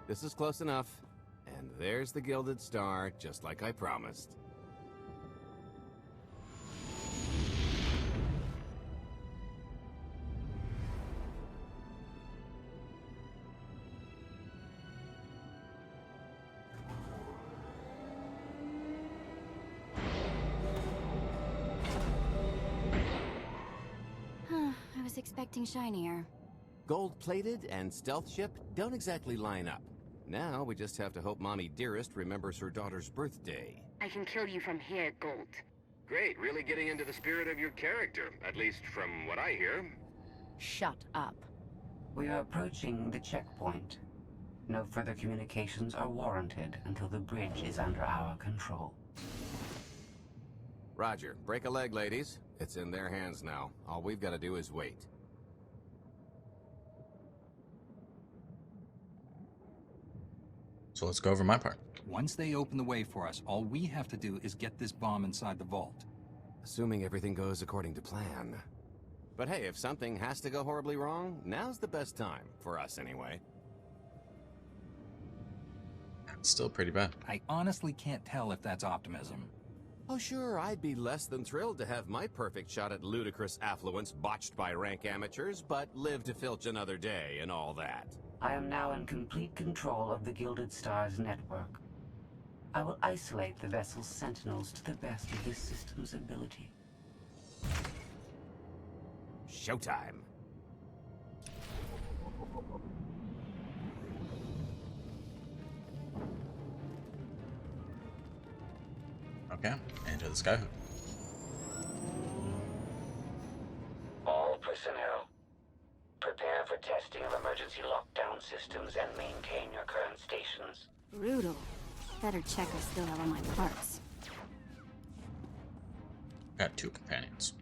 This is close enough. And there's the Gilded Star, just like I promised. I was expecting shinier. Gold-plated and stealth ship don't exactly line up. Now we just have to hope Mommy Dearest remembers her daughter's birthday. I can kill you from here, Gold. Great, really getting into the spirit of your character, at least from what I hear. Shut up. We are approaching the checkpoint. No further communications are warranted until the bridge is under our control. Roger, break a leg, ladies. It's in their hands now. All we've got to do is wait. So let's go over my part. Once they open the way for us, all we have to do is get this bomb inside the vault. Assuming everything goes according to plan. But hey, if something has to go horribly wrong, now's the best time. For us, anyway. It's still pretty bad. I honestly can't tell if that's optimism. Oh sure, I'd be less than thrilled to have my perfect shot at ludicrous affluence botched by rank amateurs, but live to filch another day and all that. I am now in complete control of the Gilded Star's network. I will isolate the vessel's sentinels to the best of this system's ability. Showtime. Okay, enter the skyhook. All personnel, prepare for testing of emergency lockdown systems and maintain your current stations. Brutal. Better check I still have all my parts. Got 2 companions.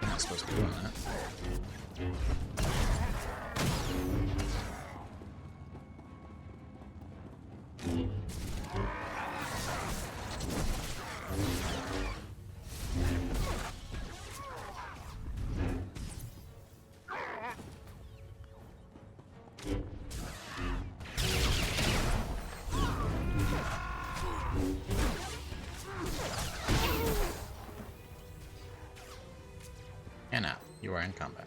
I'm not supposed to be doing that. And now, you are in combat.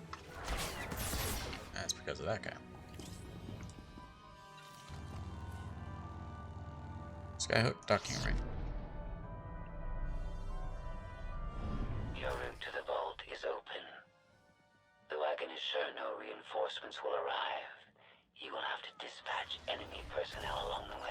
That's because of that guy. Skyhook docking ring. Your route to the vault is open. Though I can assure no reinforcements will arrive, you will have to dispatch enemy personnel along the way.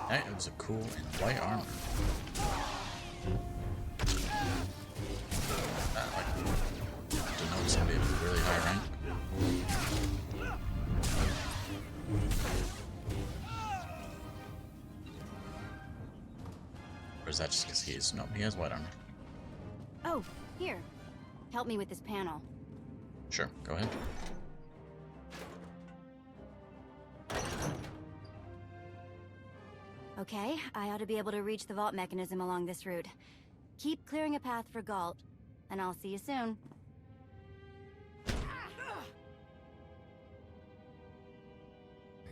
That was a cool and white armor. That like denotes somebody with a really high rank. Or is that just because he has white armor? Oh, here. Help me with this panel. Sure, go ahead. Okay, I ought to be able to reach the vault mechanism along this route. Keep clearing a path for Galt, and I'll see you soon. I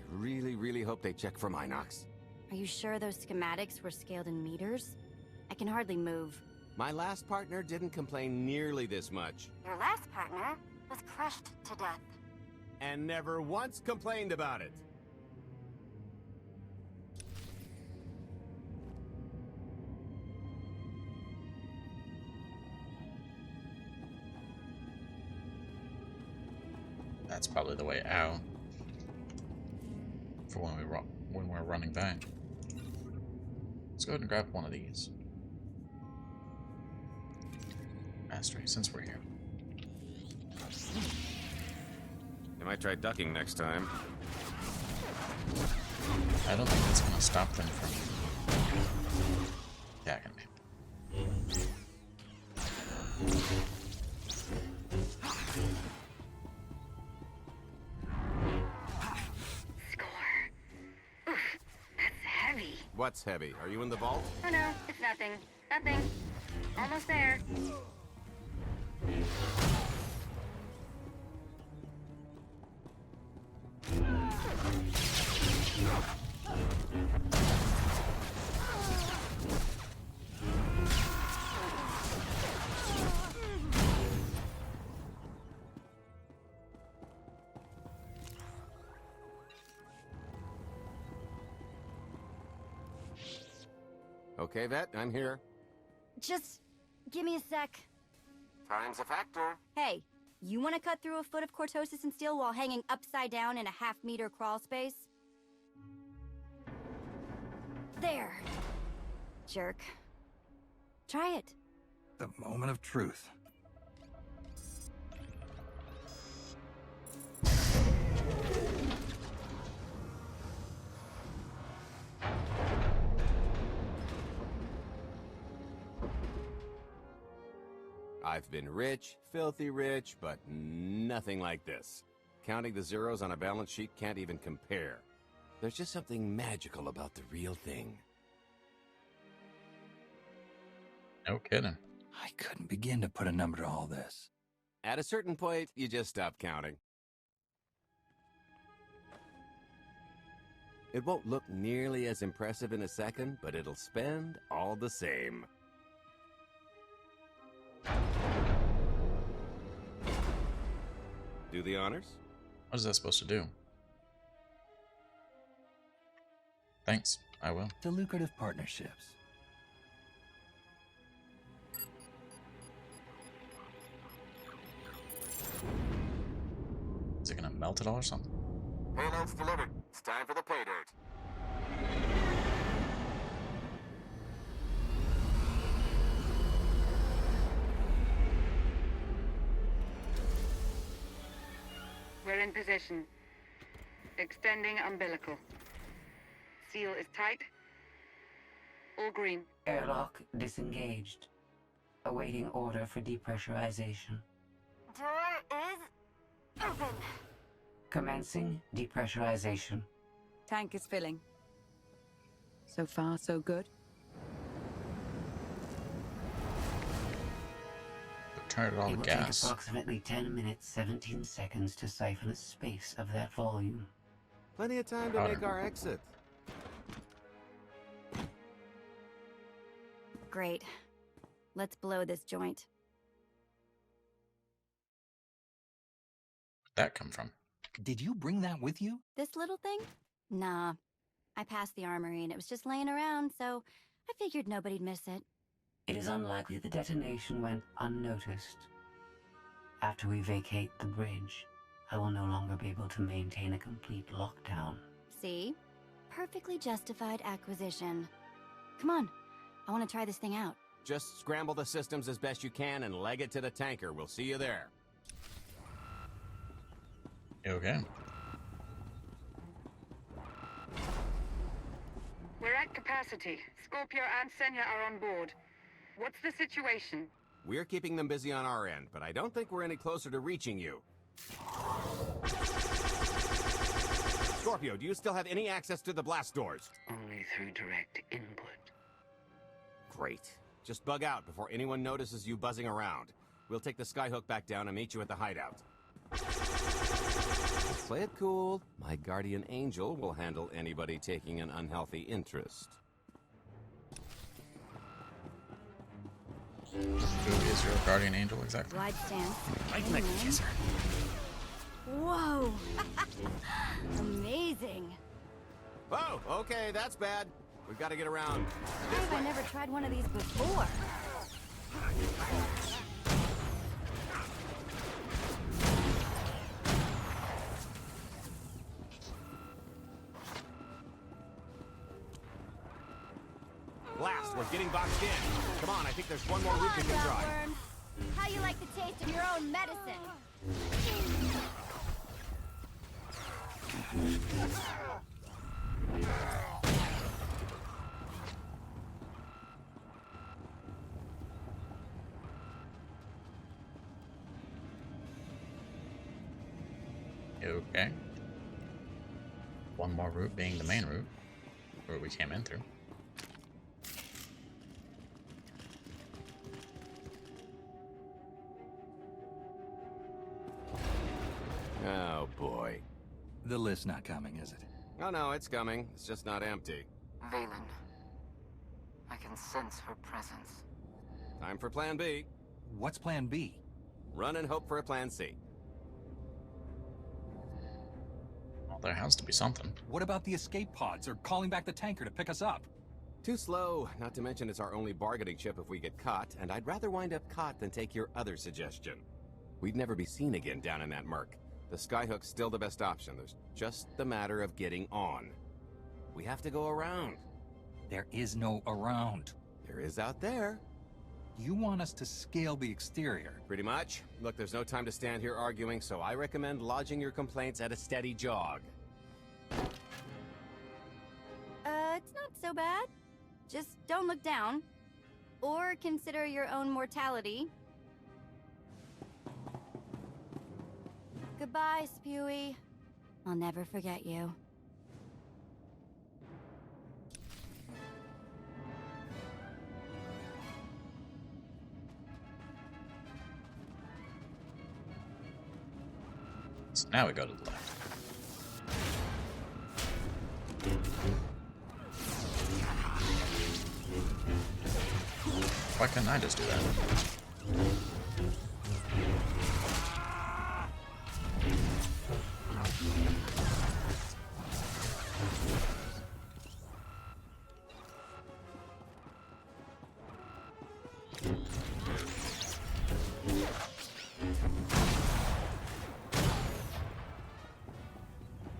really, really hope they check for Minox. Are you sure those schematics were scaled in meters? I can hardly move. My last partner didn't complain nearly this much. Your last partner was crushed to death. And never once complained about it. That's probably the way out. For when we're running back. Let's go ahead and grab one of these. Mastery, since we're here. You might try ducking next time. I don't think that's gonna stop them from attacking me. Score. Oof, that's heavy. What's heavy? Are you in the vault? Oh no, it's nothing. Nothing. Almost there. Okay, Vet, I'm here. Just give me a sec. Time's a factor. Hey, you want to cut through a foot of cortosis and steel while hanging upside down in a half-meter crawl space? There. Jerk. Try it. The moment of truth. I've been rich, filthy rich, but nothing like this. Counting the zeros on a balance sheet can't even compare. There's just something magical about the real thing. No kidding. I couldn't begin to put a number to all this. At a certain point, you just stop counting. It won't look nearly as impressive in a second, but it'll spend all the same. Do the honors? What is that supposed to do? Thanks, I will. To lucrative partnerships. Is it gonna melt it all or something? Payload's delivered. It's time for the pay dirt. We're in position. Extending umbilical. Seal is tight. All green. Airlock disengaged. Awaiting order for depressurization. Door is open. Commencing depressurization. Tank is filling. So far, so good. Turn it all It to will gas. take approximately 10 minutes, 17 seconds to siphon a space of that volume. Plenty of time to Powder. make our exit. Great. Let's blow this joint. Where'd that come from? Did you bring that with you? This little thing? Nah. I passed the armory and it was just laying around, so I figured nobody'd miss it. It is unlikely the detonation went unnoticed. After we vacate the bridge, I will no longer be able to maintain a complete lockdown. See? Perfectly justified acquisition. Come on. I want to try this thing out. Just scramble the systems as best you can and leg it to the tanker. We'll see you there. Okay. We're at capacity. Scorpio and Senya are on board. What's the situation? We're keeping them busy on our end, but I don't think we're any closer to reaching you. Scorpio, do you still have any access to the blast doors? Only through direct input. Great. Just bug out before anyone notices you buzzing around. We'll take the skyhook back down and meet you at the hideout. Play it cool. My guardian angel will handle anybody taking an unhealthy interest. Who is your guardian angel exactly? Wide stance. I'd like to kiss her. Whoa! Amazing. Oh, okay, that's bad. We've got to get around. Why have I never tried one of these before? Blast, we're getting boxed in. Come on, I think there's one more route we can try. Worms. How you like the taste of your own medicine? Okay. One more route being the main route, where we came in through. Oh, boy. The list's not coming, is it? Oh, no, it's coming. It's just not empty. Valen. I can sense her presence. Time for Plan B. What's Plan B? Run and hope for a Plan C. Well, there has to be something. What about the escape pods or calling back the tanker to pick us up? Too slow, not to mention it's our only bargaining chip if we get caught, and I'd rather wind up caught than take your other suggestion. We'd never be seen again down in that murk. The skyhook's still the best option. There's just the matter of getting on. We have to go around. There is no around. There is out there. You want us to scale the exterior? Pretty much. Look, there's no time to stand here arguing, so I recommend lodging your complaints at a steady jog. It's not so bad. Just don't look down. Or consider your own mortality. Goodbye, Spewy. I'll never forget you. So now we go to the left. Why couldn't I just do that?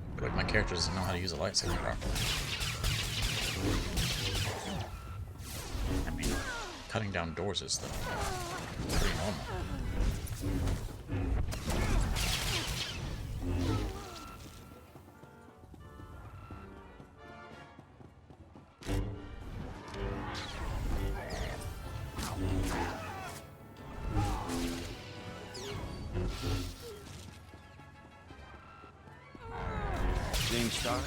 I feel like my character doesn't know how to use a lightsaber properly. I mean, cutting down doors is pretty normal. Seeing stars?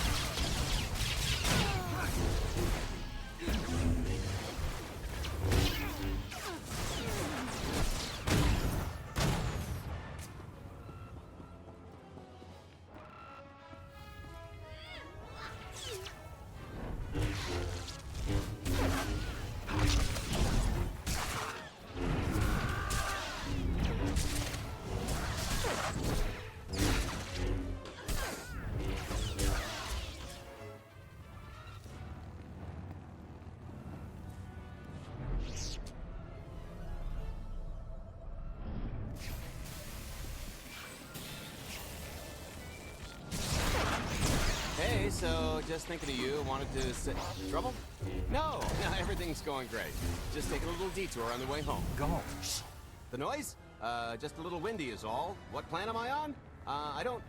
Hey, so just thinking of you, wanted to sit... Trouble? No, everything's going great. Just taking a little detour on the way home. Go. The noise? Just a little windy is all. What plan am I on? I don't,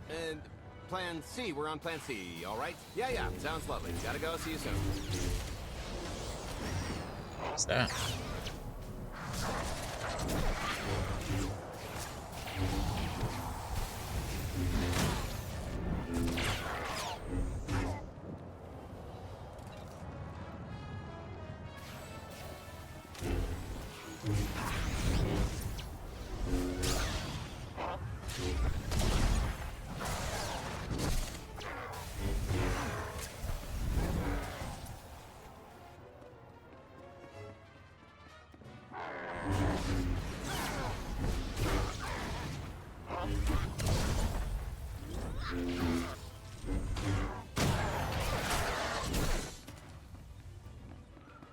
Plan C. We're on Plan C, all right? Yeah, sounds lovely. Gotta go. See you soon. What's that?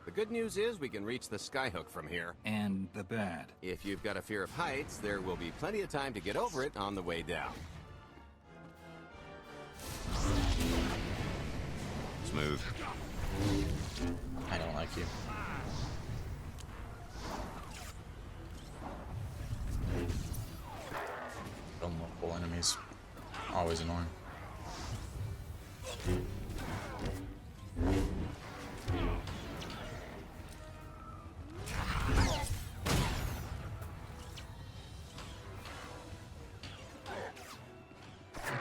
The good news is we can reach the skyhook from here. And the bad. If you've got a fear of heights, there will be plenty of time to get over it on the way down. Smooth. I don't like you. Multiple enemies. Always annoying.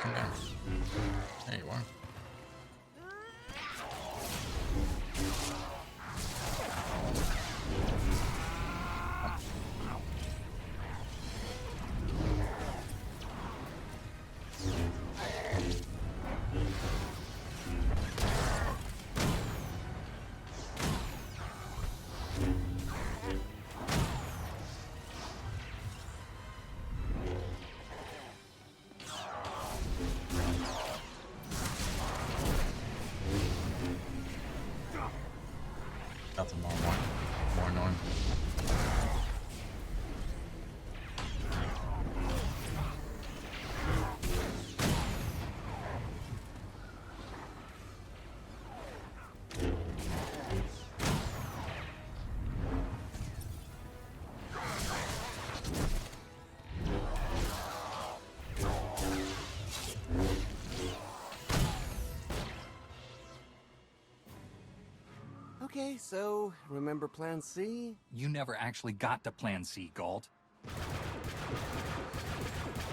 come down. There you are. Nothing more annoying. Okay, so remember Plan C? You never actually got to Plan C, Galt.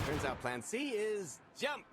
Turns out Plan C is jump!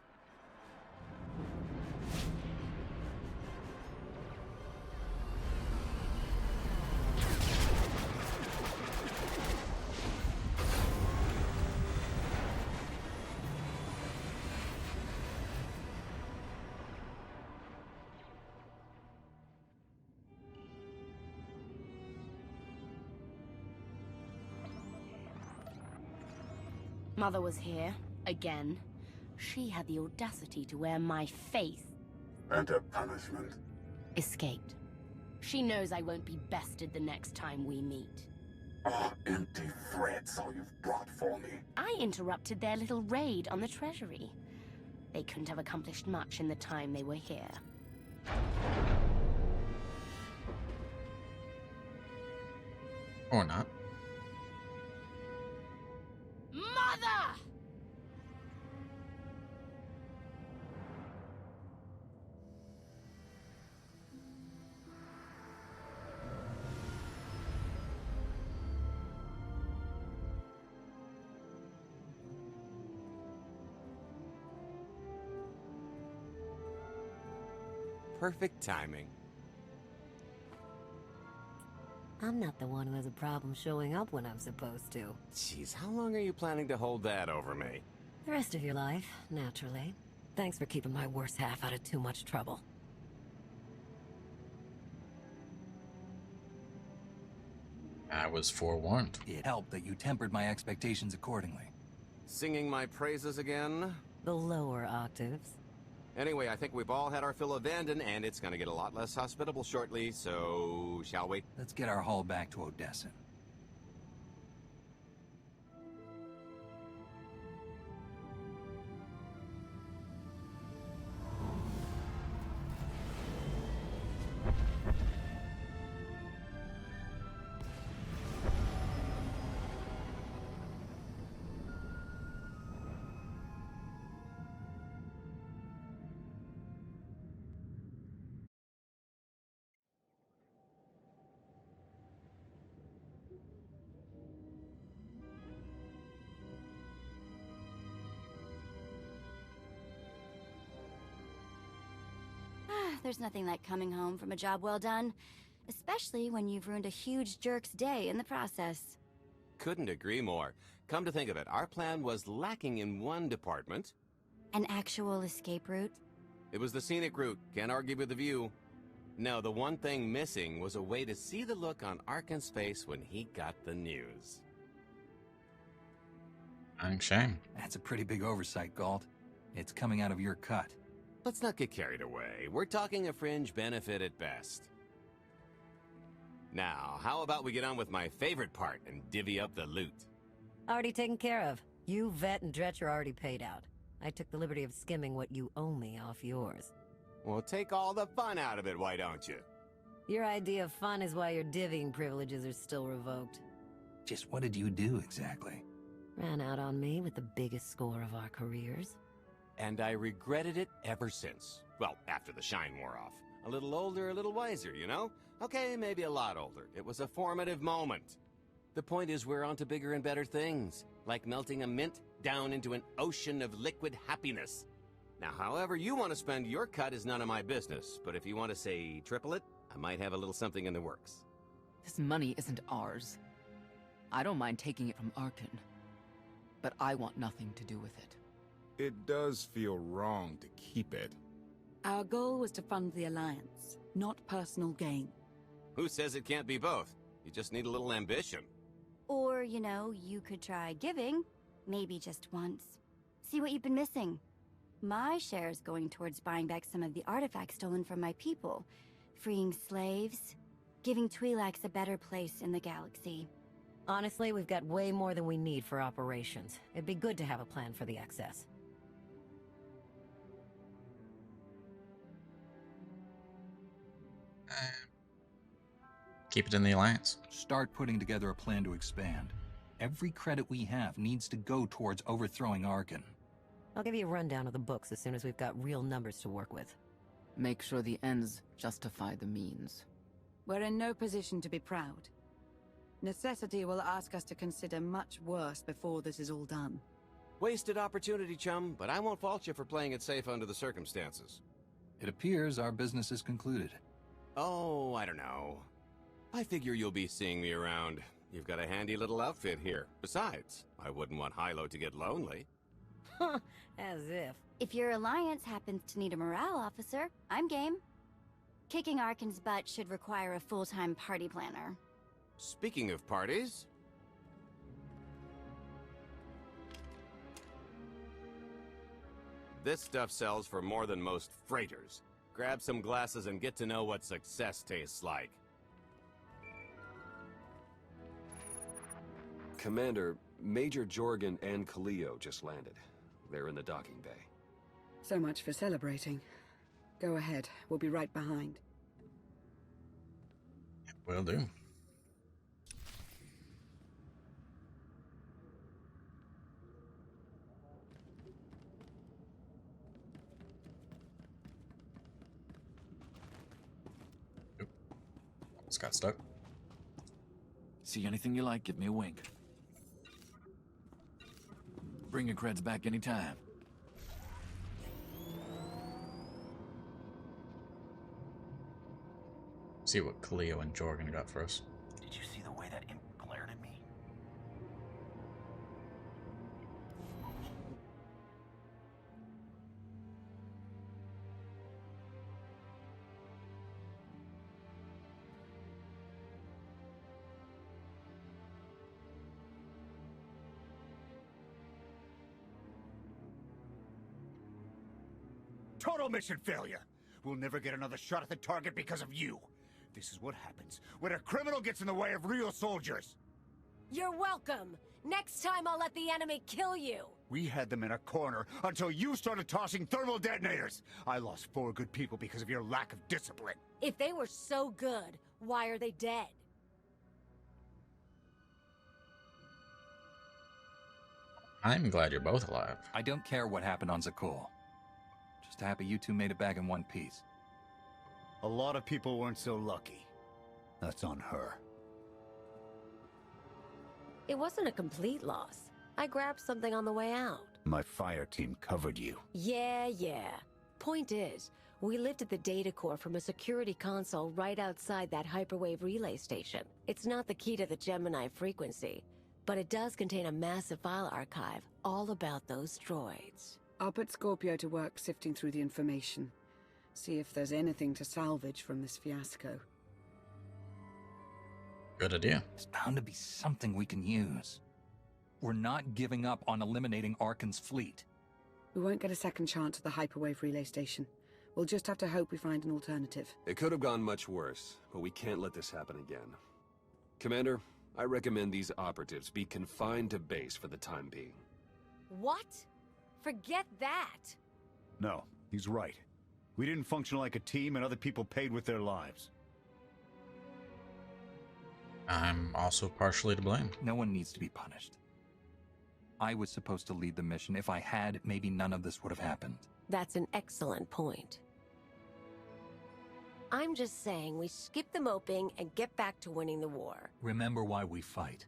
Mother was here, again. She had the audacity to wear my face. And a punishment? Escaped. She knows I won't be bested the next time we meet. Oh, empty threats all you've brought for me. I interrupted their little raid on the treasury. They couldn't have accomplished much in the time they were here. Or not. Mother! Perfect timing. I'm not the one who has a problem showing up when I'm supposed to. Jeez, how long are you planning to hold that over me? The rest of your life, naturally. Thanks for keeping my worse half out of too much trouble. I was forewarned. It helped that you tempered my expectations accordingly. Singing my praises again? The lower octaves. Anyway, I think we've all had our fill of Vanden, and it's gonna get a lot less hospitable shortly, so shall we? Let's get our haul back to Odessa. There's nothing like coming home from a job well done, especially when you've ruined a huge jerk's day in the process. Couldn't agree more. Come to think of it, our plan was lacking in one department. An actual escape route? It was the scenic route, can't argue with the view. No, the one thing missing was a way to see the look on Arkan's face when he got the news. Shame. That's a pretty big oversight, Galt. It's coming out of your cut. Let's not get carried away. We're talking a fringe benefit at best. Now, how about we get on with my favorite part and divvy up the loot? Already taken care of. You, Vet, and Dretch are already paid out. I took the liberty of skimming what you owe me off yours. Well, take all the fun out of it, why don't you? Your idea of fun is why your divvying privileges are still revoked. Just what did you do exactly? Ran out on me with the biggest score of our careers. And I regretted it ever since. Well, after the shine wore off. A little older, a little wiser, you know? Okay, maybe a lot older. It was a formative moment. The point is we're on to bigger and better things. Like melting a mint down into an ocean of liquid happiness. Now, however you want to spend your cut is none of my business, but if you want to say triple it, I might have a little something in the works. This money isn't ours. I don't mind taking it from Arkin, but I want nothing to do with it. It does feel wrong to keep it. Our goal was to fund the Alliance, not personal gain. Who says it can't be both? You just need a little ambition. Or, you know, you could try giving, maybe just once. See what you've been missing. My share is going towards buying back some of the artifacts stolen from my people, freeing slaves, giving Twi'leks a better place in the galaxy. Honestly, we've got way more than we need for operations. It'd be good to have a plan for the excess. Keep it in the Alliance. Start putting together a plan to expand. Every credit we have needs to go towards overthrowing Arkin. I'll give you a rundown of the books as soon as we've got real numbers to work with. Make sure the ends justify the means. We're in no position to be proud. Necessity will ask us to consider much worse before this is all done. Wasted opportunity, chum, but I won't fault you for playing it safe under the circumstances. It appears our business is concluded. Oh, I don't know. I figure you'll be seeing me around. You've got a handy little outfit here. Besides, I wouldn't want Hilo to get lonely. As if. If your Alliance happens to need a morale officer, I'm game. Kicking Arkin's butt should require a full-time party planner. Speaking of parties... This stuff sells for more than most freighters. Grab some glasses and get to know what success tastes like. Commander, Major Jorgen and Kaleo just landed. They're in the docking bay. So much for celebrating. Go ahead, we'll be right behind. Will do. Oop. Almost got stuck. See anything you like, give me a wink. Bring your creds back anytime. See what Kaleo and Jorgen got for us. Did you see the way that imp glared at me? Total mission failure! We'll never get another shot at the target because of you. This is what happens when a criminal gets in the way of real soldiers. You're welcome. Next time I'll let the enemy kill you. We had them in a corner until you started tossing thermal detonators. I lost 4 good people because of your lack of discipline. If they were so good, why are they dead? I'm glad you're both alive. I don't care what happened on Zakul. Just happy you two made it back in one piece. A lot of people weren't so lucky. That's on her. It wasn't a complete loss. I grabbed something on the way out. My fire team covered you. Yeah. Point is, we lifted the data core from a security console right outside that hyperwave relay station. It's not the key to the Gemini frequency, but it does contain a massive file archive all about those droids. I'll put Scorpio to work sifting through the information. See if there's anything to salvage from this fiasco. Good idea. There's bound to be something we can use. We're not giving up on eliminating Arkin's fleet. We won't get a second chance at the hyperwave relay station. We'll just have to hope we find an alternative. It could have gone much worse, but we can't let this happen again. Commander, I recommend these operatives be confined to base for the time being. What? Forget that! No, he's right. We didn't function like a team and other people paid with their lives. I'm also partially to blame. No one needs to be punished. I was supposed to lead the mission. If I had, maybe none of this would have happened. That's an excellent point. I'm just saying we skip the moping and get back to winning the war. Remember why we fight.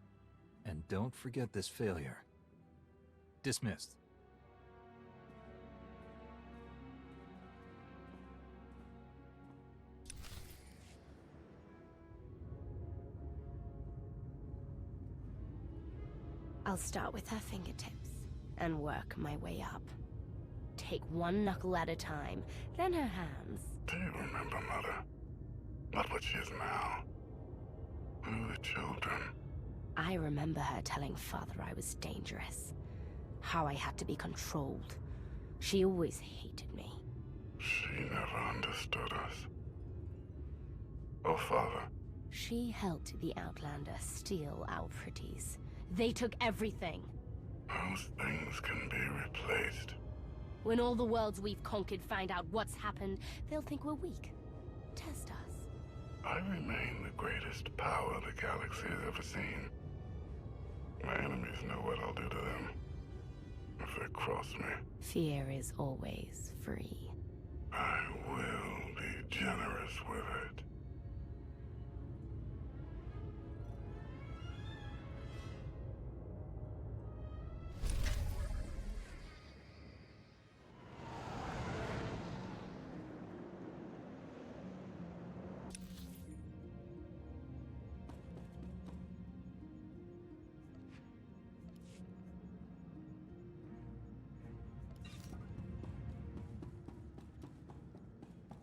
And don't forget this failure. Dismissed. I'll start with her fingertips and work my way up. Take one knuckle at a time, then her hands. Do you remember, Mother? Not what she is now. We were children. I remember her telling Father I was dangerous. How I had to be controlled. She always hated me. She never understood us. Oh, Father. She helped the Outlander steal our pretties. They took everything. Those things can be replaced. When all the worlds we've conquered find out what's happened, they'll think we're weak. Test us. I remain the greatest power the galaxy has ever seen. My enemies know what I'll do to them if they cross me. Fear is always free. I will be generous with it.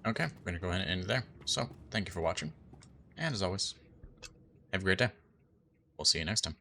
Okay, we're going to go ahead and end it there. So, thank you for watching. And as always, have a great day. We'll see you next time.